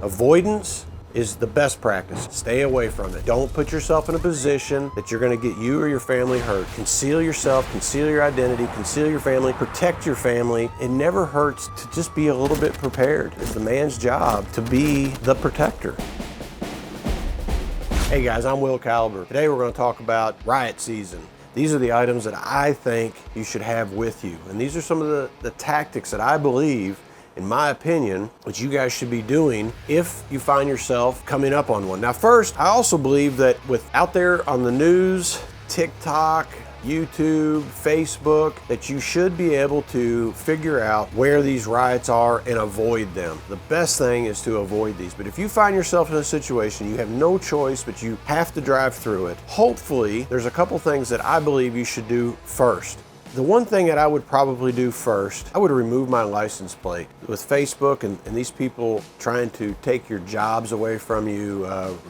Avoidance is the best practice. Stay away from it. Don't put yourself in a position that you're going to get you or your family hurt. Conceal yourself, conceal your identity, conceal your family, protect your family. It never hurts to just be a little bit prepared. It's the man's job to be the protector. Hey guys, I'm Will Caliber. Today we're going to talk about riot season. These are the items that I think you should have with you. And these are some of the tactics that I believe, in my opinion, what you guys should be doing if you find yourself coming up on one. Now first, I also believe that with out there on the news, TikTok, YouTube, Facebook, that you should be able to figure out where these riots are and avoid them. The best thing is to avoid these. But if you find yourself in a situation, you have no choice, but you have to drive through it. Hopefully, there's a couple things that I believe you should do first. The one thing that I would probably do first, I would remove my license plate. With Facebook and these people trying to take your jobs away from you,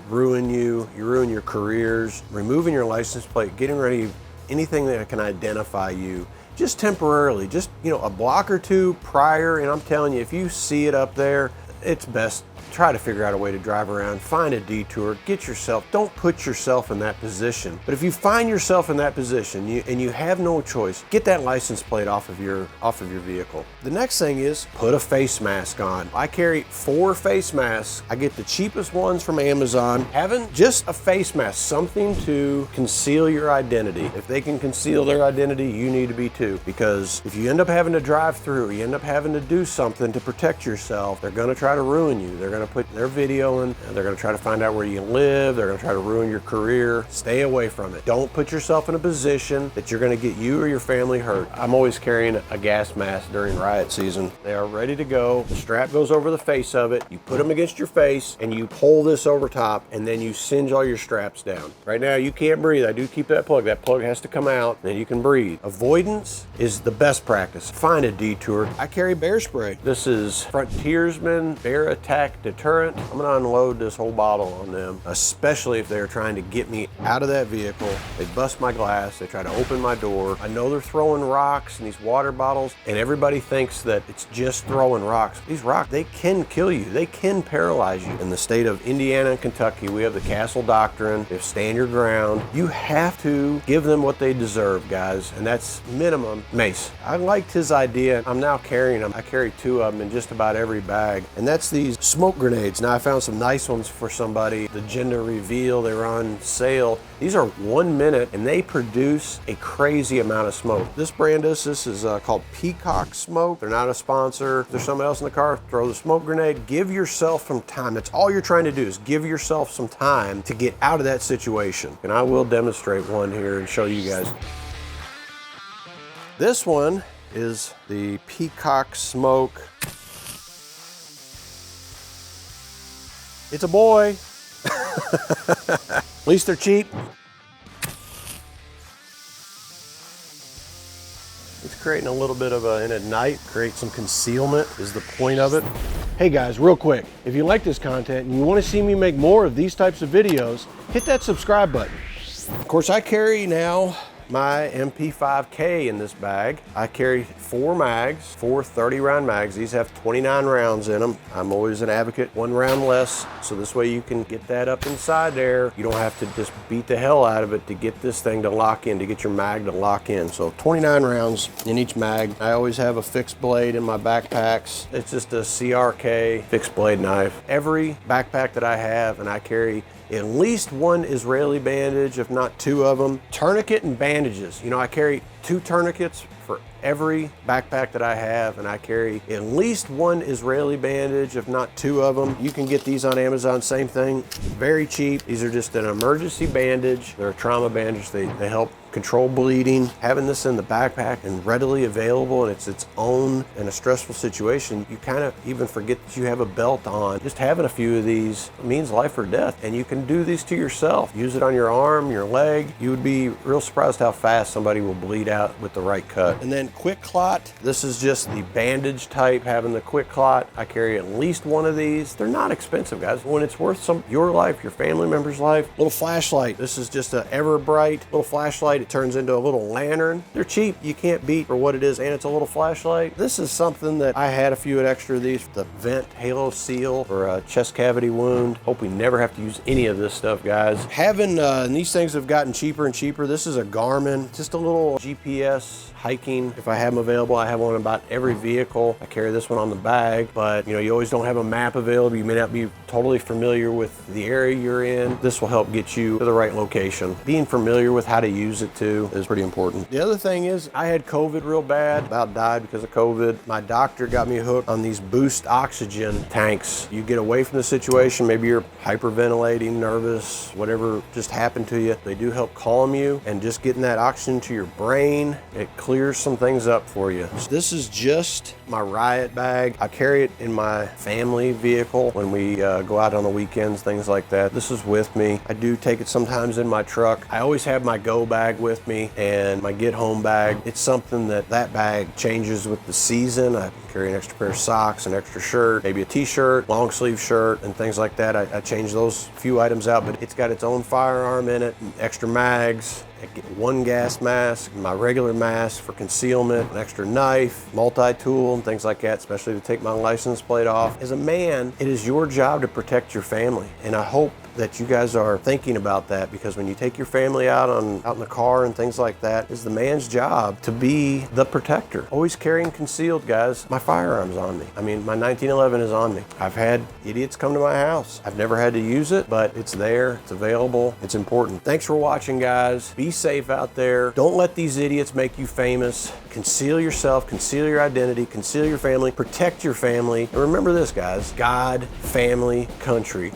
ruin your careers, removing your license plate, getting ready, anything that can identify you, just temporarily, just, a block or two prior. And I'm telling you, if you see it up there, it's best try to figure out a way to drive around, find a detour, don't put yourself in that position. But if you find yourself in that position and you have no choice, get that license plate off of your vehicle. The next thing is put a face mask on. I carry 4 face masks. I get the cheapest ones from Amazon. Having just a face mask, something to conceal your identity. If they can conceal their identity, you need to be too. Because if you end up having to drive through, you end up having to do something to protect yourself, they're gonna try to ruin you. They're gonna put their video in, and they're gonna try to find out where you live, they're gonna try to ruin your career. Stay away from it. Don't put yourself in a position that you're gonna get you or your family hurt. I'm always carrying a gas mask during riot season. They are ready to go. The strap goes over the face of it. You put them against your face and you pull this over top, and then you singe all your straps down. Right now you can't breathe. I do keep that plug. That plug has to come out, then you can breathe. Avoidance is the best practice. Find a detour. I carry bear spray. This is Frontiersman Bear Attack Deterrent. I'm gonna unload this whole bottle on them, especially if they're trying to get me out of that vehicle. They bust my glass, they try to open my door. I know they're throwing rocks and these water bottles, and everybody thinks that it's just throwing rocks. These rocks, they can kill you. They can paralyze you. In the state of Indiana and Kentucky, we have the Castle Doctrine. They have stand your ground. You have to give them what they deserve, guys, and that's minimum mace. I liked his idea. I'm now carrying them. I carry 2 of them in just about every bag, and that's these smoke grenades. Now I found some nice ones for somebody. The gender reveal, they were on sale. These are 1 minute and they produce a crazy amount of smoke. This brand this is called Peacock Smoke. They're not a sponsor. If there's somebody else in the car, throw the smoke grenade. Give yourself some time. That's all you're trying to do, is give yourself some time to get out of that situation. And I will demonstrate one here and show you guys. This one is the Peacock Smoke. It's a boy. At least they're cheap. It's creating a little bit of and at night, create some concealment is the point of it. Hey guys, real quick, if you like this content and you want to see me make more of these types of videos, hit that subscribe button. Of course, I carry now my MP5K in this bag. I carry 4 mags, 4 30-round mags. These have 29 rounds in them. I'm always an advocate, 1 round less, so this way you can get that up inside there. You don't have to just beat the hell out of it to get this thing to lock in, to get your mag to lock in. So 29 rounds in each mag. I always have a fixed blade in my backpacks. It's just a CRK fixed blade knife. Every backpack that I have, and I carry at least 1 Israeli bandage, if not 2 of them. Tourniquet and bandages. I carry 2 tourniquets for every backpack that I have, and I carry at least 1 Israeli bandage, if not 2 of them. You can get these on Amazon, same thing, very cheap. These are just an emergency bandage. They're a trauma bandage. They help control bleeding. Having this in the backpack and readily available, and it's its own in a stressful situation, you kind of even forget that you have a belt on. Just having a few of these means life or death, and you can do these to yourself. Use it on your arm, your leg. You would be real surprised how fast somebody will bleed out with the right cut. And then quick clot. This is just the bandage type, having the quick clot. I carry at least 1 of these. They're not expensive, guys. When it's worth your life, your family member's life. Little flashlight. This is just an ever bright little flashlight. It turns into a little lantern. They're cheap. You can't beat for what it is, and it's a little flashlight. This is something that I had a few extra of these. The vent halo seal for a chest cavity wound. Hope we never have to use any of this stuff, guys. And these things have gotten cheaper and cheaper. This is a Garmin, just a little GPS hiking. If I have them available, I have one in about every vehicle. I carry this one on the bag, but you always don't have a map available. You may not be totally familiar with the area you're in. This will help get you to the right location. Being familiar with how to use it too is pretty important. The other thing is I had COVID real bad, about died because of COVID. My doctor got me hooked on these boost oxygen tanks. You get away from the situation, maybe you're hyperventilating, nervous, whatever just happened to you. They do help calm you, and just getting that oxygen to your brain, it clears some things up for you. So this is just my Riot bag. I carry it in my family vehicle when we go out on the weekends, things like that. This is with me. I do take it sometimes in my truck. I always have my go bag with me and my get home bag. It's something that bag changes with the season. I carry an extra pair of socks, an extra shirt, maybe a t-shirt, long sleeve shirt, and things like that. I change those few items out, but it's got its own firearm in it, extra mags. I get one gas mask, my regular mask for concealment, an extra knife, multi-tool, and things like that, especially to take my license plate off. As a man, it is your job to protect your family, and I hope that you guys are thinking about that, because when you take your family out in the car and things like that, it's the man's job to be the protector. Always carrying concealed, guys. My firearm's on me. I mean, my 1911 is on me. I've had idiots come to my house. I've never had to use it, but it's there, it's available, it's important. Thanks for watching, guys. Be safe out there. Don't let these idiots make you famous. Conceal yourself, conceal your identity, conceal your family, protect your family. And remember this, guys: God, family, country.